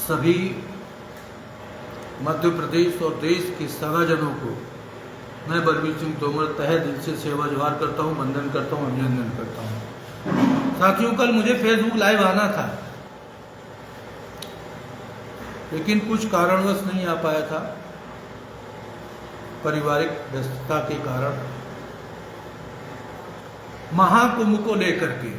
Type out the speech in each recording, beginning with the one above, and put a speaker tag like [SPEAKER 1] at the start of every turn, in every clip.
[SPEAKER 1] सभी मध्य प्रदेश और देश के सगाजनों को मैं बलबीर सिंह तोमर तहे दिल से सेवा जोहार करता हूँ, वंदन करता हूँ, अभिनंदन करता हूँ। साथियों, कल मुझे फेसबुक लाइव आना था, लेकिन कुछ कारणवश नहीं आ पाया था, पारिवारिक व्यस्तता के कारण। महाकुंभ को लेकर के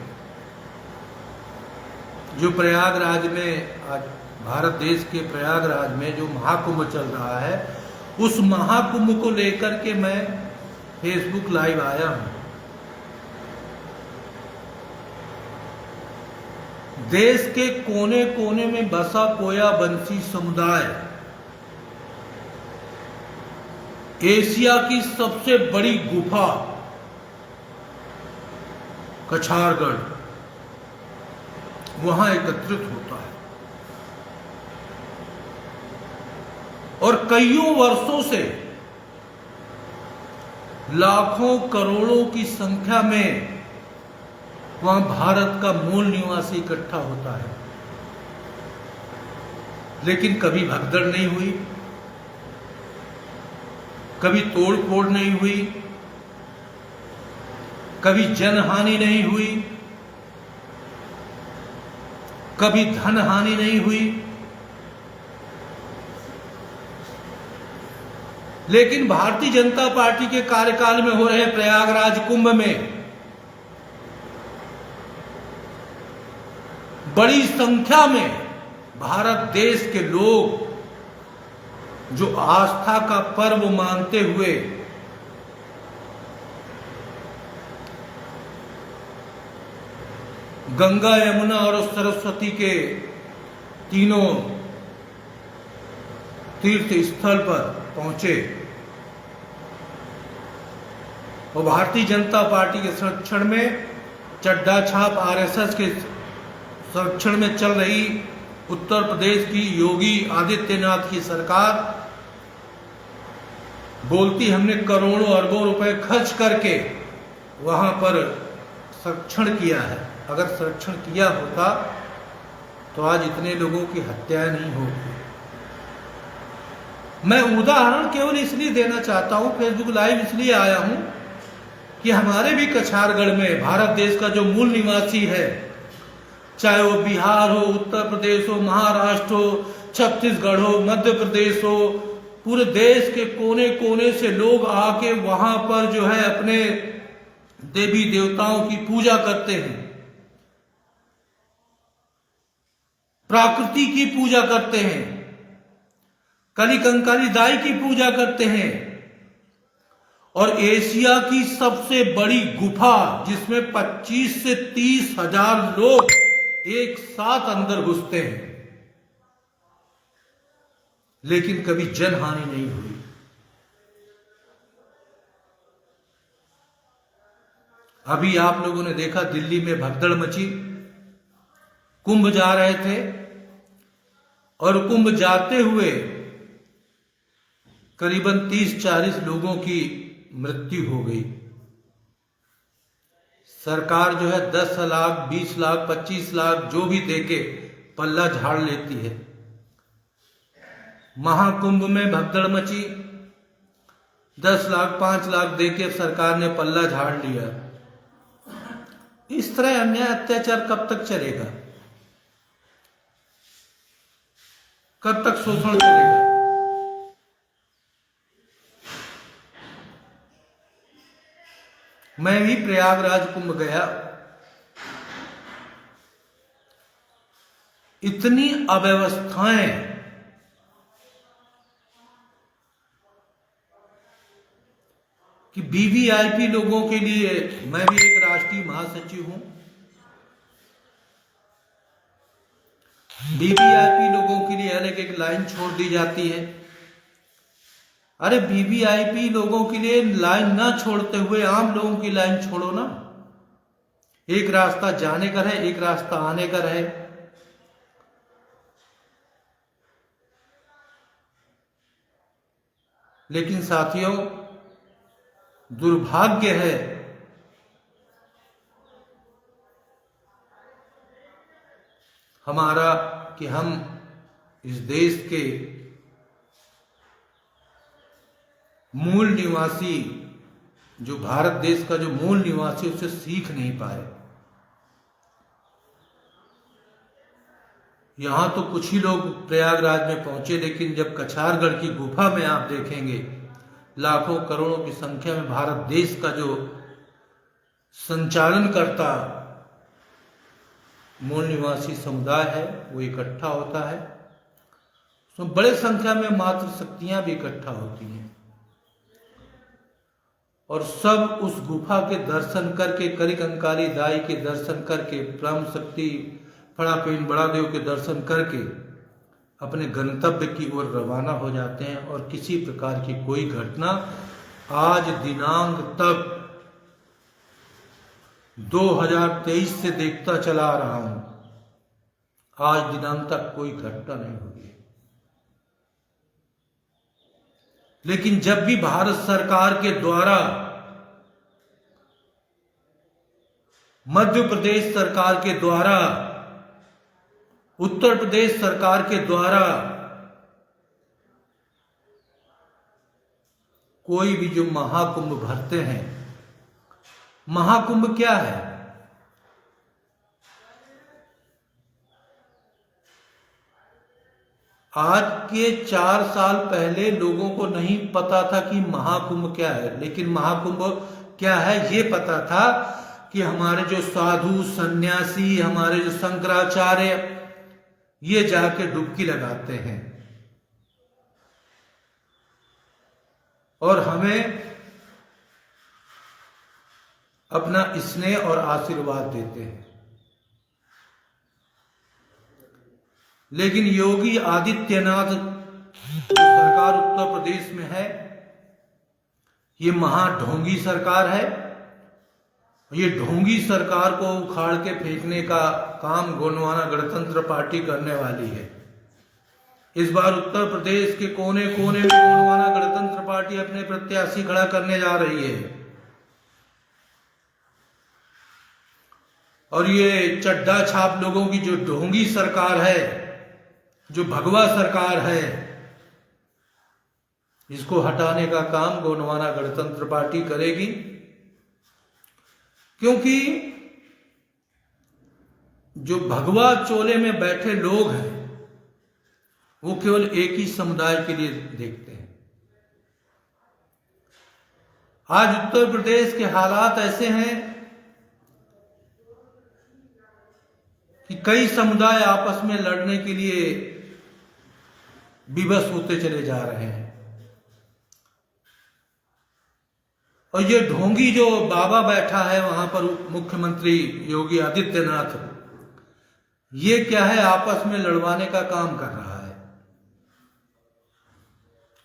[SPEAKER 1] जो प्रयागराज में आज भारत देश के प्रयागराज में जो महाकुंभ चल रहा है, उस महाकुंभ को लेकर के मैं फेसबुक लाइव आया हूं। देश के कोने कोने में बसा पोया बंसी समुदाय, एशिया की सबसे बड़ी गुफा कछारगढ़, वहां एकत्रित होता है और कईयों वर्षों से लाखों करोड़ों की संख्या में वहां भारत का मूल निवासी इकट्ठा होता है। लेकिन कभी भगदड़ नहीं हुई, कभी तोड़ फोड़ नहीं हुई, कभी जनहानि नहीं हुई, कभी धन हानि नहीं हुई। लेकिन भारतीय जनता पार्टी के कार्यकाल में हो रहे प्रयागराज कुंभ में बड़ी संख्या में भारत देश के लोग जो आस्था का पर्व मानते हुए गंगा, यमुना और सरस्वती के तीनों तीर्थ स्थल पर पहुंचे और भारतीय जनता पार्टी के संरक्षण में, चड्डा छाप आरएसएस के संरक्षण में चल रही उत्तर प्रदेश की योगी आदित्यनाथ की सरकार बोलती हमने करोड़ों अरबों रुपए खर्च करके वहां पर संरक्षण किया है। अगर संरक्षण किया होता तो आज इतने लोगों की हत्याएं नहीं होती। मैं उदाहरण केवल इसलिए देना चाहता हूं, फेसबुक लाइव इसलिए आया हूं कि हमारे भी कछारगढ़ में भारत देश का जो मूल निवासी है, चाहे वो बिहार हो, उत्तर प्रदेश हो, महाराष्ट्र हो, छत्तीसगढ़ हो, मध्य प्रदेश हो, पूरे देश के कोने कोने से लोग आके वहां पर जो है अपने देवी देवताओं की पूजा करते हैं, प्रकृति की पूजा करते हैं, कली कंकाली दाई की पूजा करते हैं और एशिया की सबसे बड़ी गुफा जिसमें 25 से 30 हजार लोग एक साथ अंदर घुसते हैं, लेकिन कभी जनहानि नहीं हुई। अभी आप लोगों ने देखा दिल्ली में भगदड़ मची, कुंभ जा रहे थे और कुंभ जाते हुए करीबन 30-40 लोगों की मृत्यु हो गई। सरकार जो है 10 लाख, 20 लाख, 25 लाख जो भी देके पल्ला झाड़ लेती है। महाकुंभ में भगदड़ मची, 10 लाख, 5 लाख देके सरकार ने पल्ला झाड़ लिया। इस तरह अन्याय अत्याचार कब तक चलेगा? कब तक शोषण चलेगा? मैं भी प्रयागराज कुंभ गया, इतनी अव्यवस्थाएं, कि वीवीआईपी लोगों के लिए, मैं भी एक राष्ट्रीय महासचिव हूं, वीवीआईपी लोगों के लिए अलग एक लाइन छोड़ दी जाती है। अरे वीवीआईपी लोगों के लिए लाइन ना छोड़ते हुए आम लोगों की लाइन छोड़ो ना। एक रास्ता जाने का रहे, एक रास्ता आने का रहे। लेकिन साथियों, दुर्भाग्य है हमारा कि हम इस देश के मूल निवासी, जो भारत देश का जो मूल निवासी, उसे सीख नहीं पाए। यहां तो कुछ ही लोग प्रयागराज में पहुंचे, लेकिन जब कछारगढ़ की गुफा में आप देखेंगे लाखों करोड़ों की संख्या में भारत देश का जो संचालन करता मूल निवासी समुदाय है वो इकट्ठा होता है, तो बड़े संख्या में मातृ शक्तियां भी इकट्ठा होती हैं और सब उस गुफा के दर्शन करके, करिकंकाली दाई के दर्शन करके, ब्रह्म शक्ति फड़ापीन बड़ादेव के दर्शन करके अपने गंतव्य की ओर रवाना हो जाते हैं। और किसी प्रकार की कोई घटना आज दिनांक तक 2023 से देखता चला आ रहा हूं, आज दिनांक तक कोई घटना नहीं हुई। लेकिन जब भी भारत सरकार के द्वारा, मध्य प्रदेश सरकार के द्वारा, उत्तर प्रदेश सरकार के द्वारा कोई भी जो महाकुंभ भरते हैं, महाकुंभ क्या है? आज के 4 साल पहले लोगों को नहीं पता था कि महाकुंभ क्या है, लेकिन महाकुंभ क्या है ये पता था कि हमारे जो साधु सन्यासी, हमारे जो शंकराचार्य, ये जाके डुबकी लगाते हैं और हमें अपना स्नेह और आशीर्वाद देते हैं। लेकिन योगी आदित्यनाथ सरकार उत्तर प्रदेश में है, ये महाढोंगी सरकार है। ये ढोंगी सरकार को उखाड़ के फेंकने का काम गोंडवाना गणतंत्र पार्टी करने वाली है। इस बार उत्तर प्रदेश के कोने कोने में गोंडवाना गणतंत्र पार्टी अपने प्रत्याशी खड़ा करने जा रही है और ये चड्डा छाप लोगों की जो ढोंगी सरकार है, जो भगवा सरकार है, इसको हटाने का काम गोंडवाना गणतंत्र पार्टी करेगी। क्योंकि जो भगवा चोले में बैठे लोग हैं वो केवल एक ही समुदाय के लिए देखते हैं। आज उत्तर प्रदेश के हालात ऐसे हैं कि कई समुदाय आपस में लड़ने के लिए विवश होते चले जा रहे हैं और ये ढोंगी जो बाबा बैठा है वहां पर, मुख्यमंत्री योगी आदित्यनाथ, ये क्या है, आपस में लड़वाने का काम कर रहा है।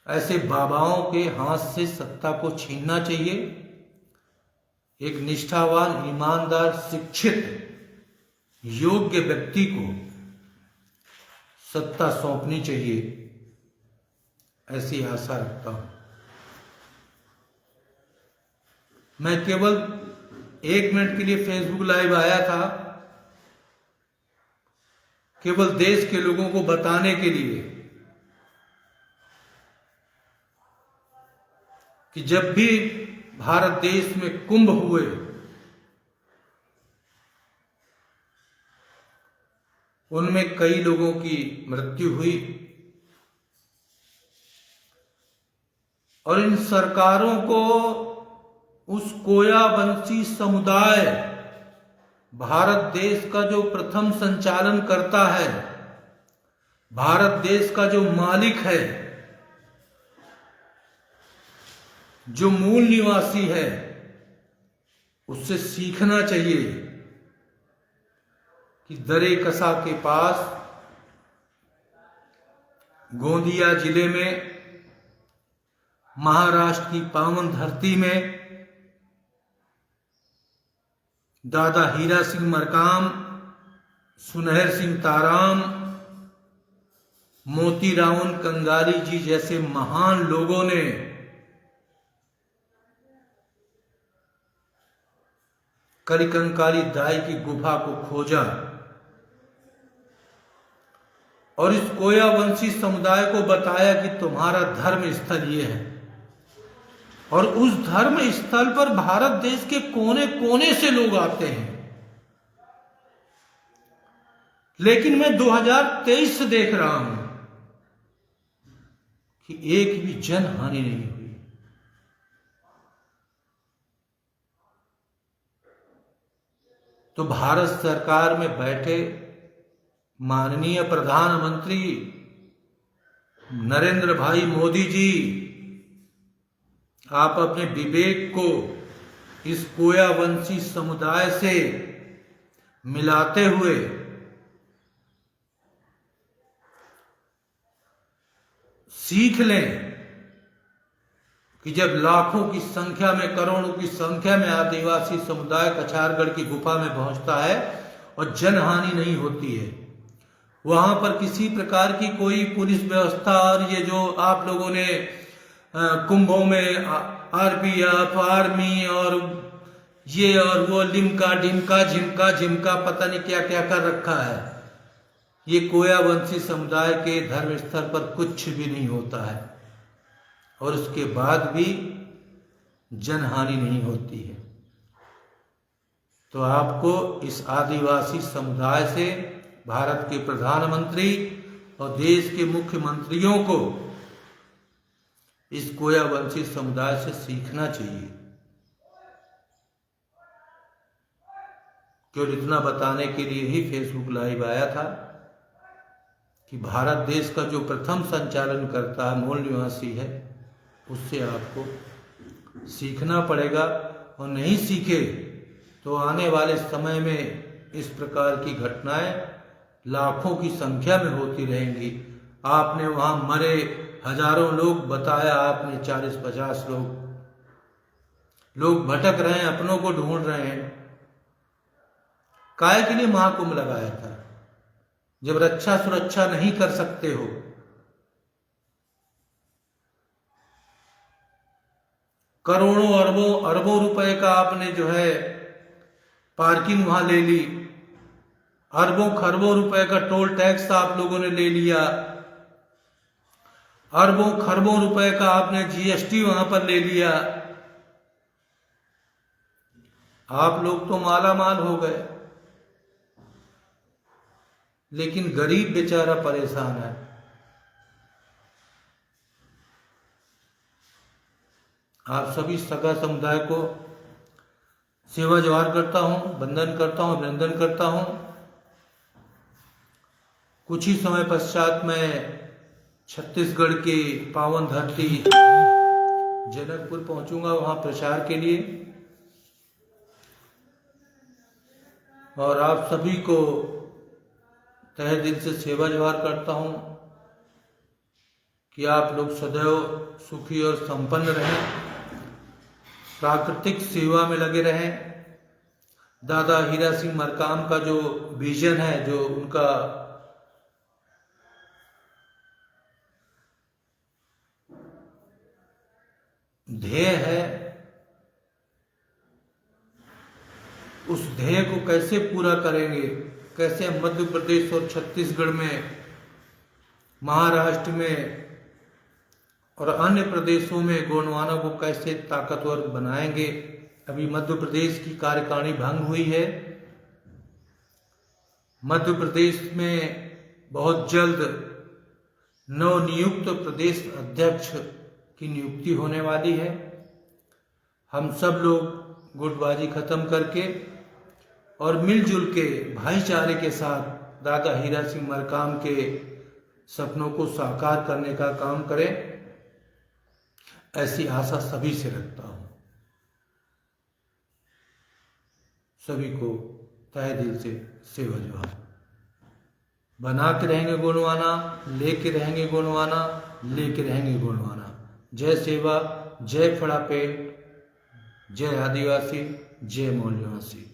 [SPEAKER 1] ऐसे बाबाओं के हाथ से सत्ता को छीनना चाहिए। एक निष्ठावान, ईमानदार, शिक्षित, योग्य व्यक्ति को सत्ता सौंपनी चाहिए, ऐसी आशा रखता हूं। मैं केवल 1 मिनट के लिए फेसबुक लाइव आया था, केवल देश के लोगों को बताने के लिए कि जब भी भारत देश में कुंभ हुए उनमें कई लोगों की मृत्यु हुई और इन सरकारों को उस कोयावंशी समुदाय, भारत देश का जो प्रथम संचालन करता है, भारत देश का जो मालिक है, जो मूल निवासी है, उससे सीखना चाहिए कि दरे कसा के पास गोंदिया जिले में, महाराष्ट्र की पावन धरती में दादा हीरा सिंह मरकाम, सुनहर सिंह ताराम, मोतीरावन कंगाली जी जैसे महान लोगों ने करिकंकाली दाई की गुफा को खोजा और इस कोयावंशी समुदाय को बताया कि तुम्हारा धर्म स्थल ये है, और उस धर्म स्थल पर भारत देश के कोने कोने से लोग आते हैं। लेकिन मैं 2023 से देख रहा हूं कि एक भी जन हानि नहीं हुई। तो भारत सरकार में बैठे माननीय प्रधानमंत्री नरेंद्र भाई मोदी जी, आप अपने विवेक को इस कोयावंशी समुदाय से मिलाते हुए सीख लें कि जब लाखों की संख्या में, करोड़ों की संख्या में आदिवासी समुदाय कछारगढ़ की गुफा में पहुंचता है और जनहानि नहीं होती है, वहां पर किसी प्रकार की कोई पुलिस व्यवस्था, और ये जो आप लोगों ने कुंभों में आरपीएफ, आर्मी और ये और वो लिमका ढिमका झिमका झिमका पता नहीं क्या क्या कर रखा है, ये कोयावंशी समुदाय के धर्म स्थल पर कुछ भी नहीं होता है, और उसके बाद भी जनहानि नहीं होती है। तो आपको इस आदिवासी समुदाय से भारत के प्रधानमंत्री और देश के मुख्यमंत्रियों को इस कोयावंशी समुदाय से सीखना चाहिए। केवल इतना बताने के लिए ही फेसबुक लाइव आया था कि भारत देश का जो प्रथम संचालन करता है मूल निवासी है, उससे आपको सीखना पड़ेगा, और नहीं सीखे तो आने वाले समय में इस प्रकार की घटनाएं लाखों की संख्या में होती रहेंगी। आपने वहां मरे हजारों लोग बताया, आपने 40-50 लोग भटक रहे हैं, अपनों को ढूंढ रहे हैं। काय के लिए महाकुंभ लगाया था? जब रक्षा सुरक्षा नहीं कर सकते हो, करोड़ों अरबों रुपए का आपने जो है पार्किंग वहां ले ली, अरबों खरबों रुपए का टोल टैक्स आप लोगों ने ले लिया, अरबों खरबों रुपए का आपने जीएसटी वहां पर ले लिया। आप लोग तो माला माल हो गए, लेकिन गरीब बेचारा परेशान है। आप सभी सगा समुदाय को सेवा जवाहर करता हूं, वंदन करता हूं, अभिनंदन करता हूं। कुछ ही समय पश्चात मैं छत्तीसगढ़ की पावन धरती जनकपुर पहुंचूंगा, वहां प्रचार के लिए, और आप सभी को तहे दिल से सेवा जवाहर करता हूं कि आप लोग सदैव सुखी और संपन्न रहें, प्राकृतिक सेवा में लगे रहें। दादा हीरा सिंह मरकाम का जो विजन है, जो उनका ध्येय है, उस ध्येय को कैसे पूरा करेंगे, कैसे मध्य प्रदेश और छत्तीसगढ़ में, महाराष्ट्र में और अन्य प्रदेशों में गोंडवाना को कैसे ताकतवर बनाएंगे। अभी मध्य प्रदेश की कार्यकारिणी भंग हुई है। मध्य प्रदेश में बहुत जल्द नवनियुक्त प्रदेश अध्यक्ष की नियुक्ति होने वाली है। हम सब लोग गुटबाजी खत्म करके और मिलजुल के भाईचारे के साथ दादा हीरा सिंह मरकाम के सपनों को साकार करने का काम करें, ऐसी आशा सभी से रखता हूं। सभी को तहे दिल से सेवा जवाहर। बना के रहेंगे गोंडवाना, लेके रहेंगे गोंडवाना, लेके रहेंगे गोंडवाना। जय सेवा, जय फड़ा पेट, जय आदिवासी, जय मूल निवासी।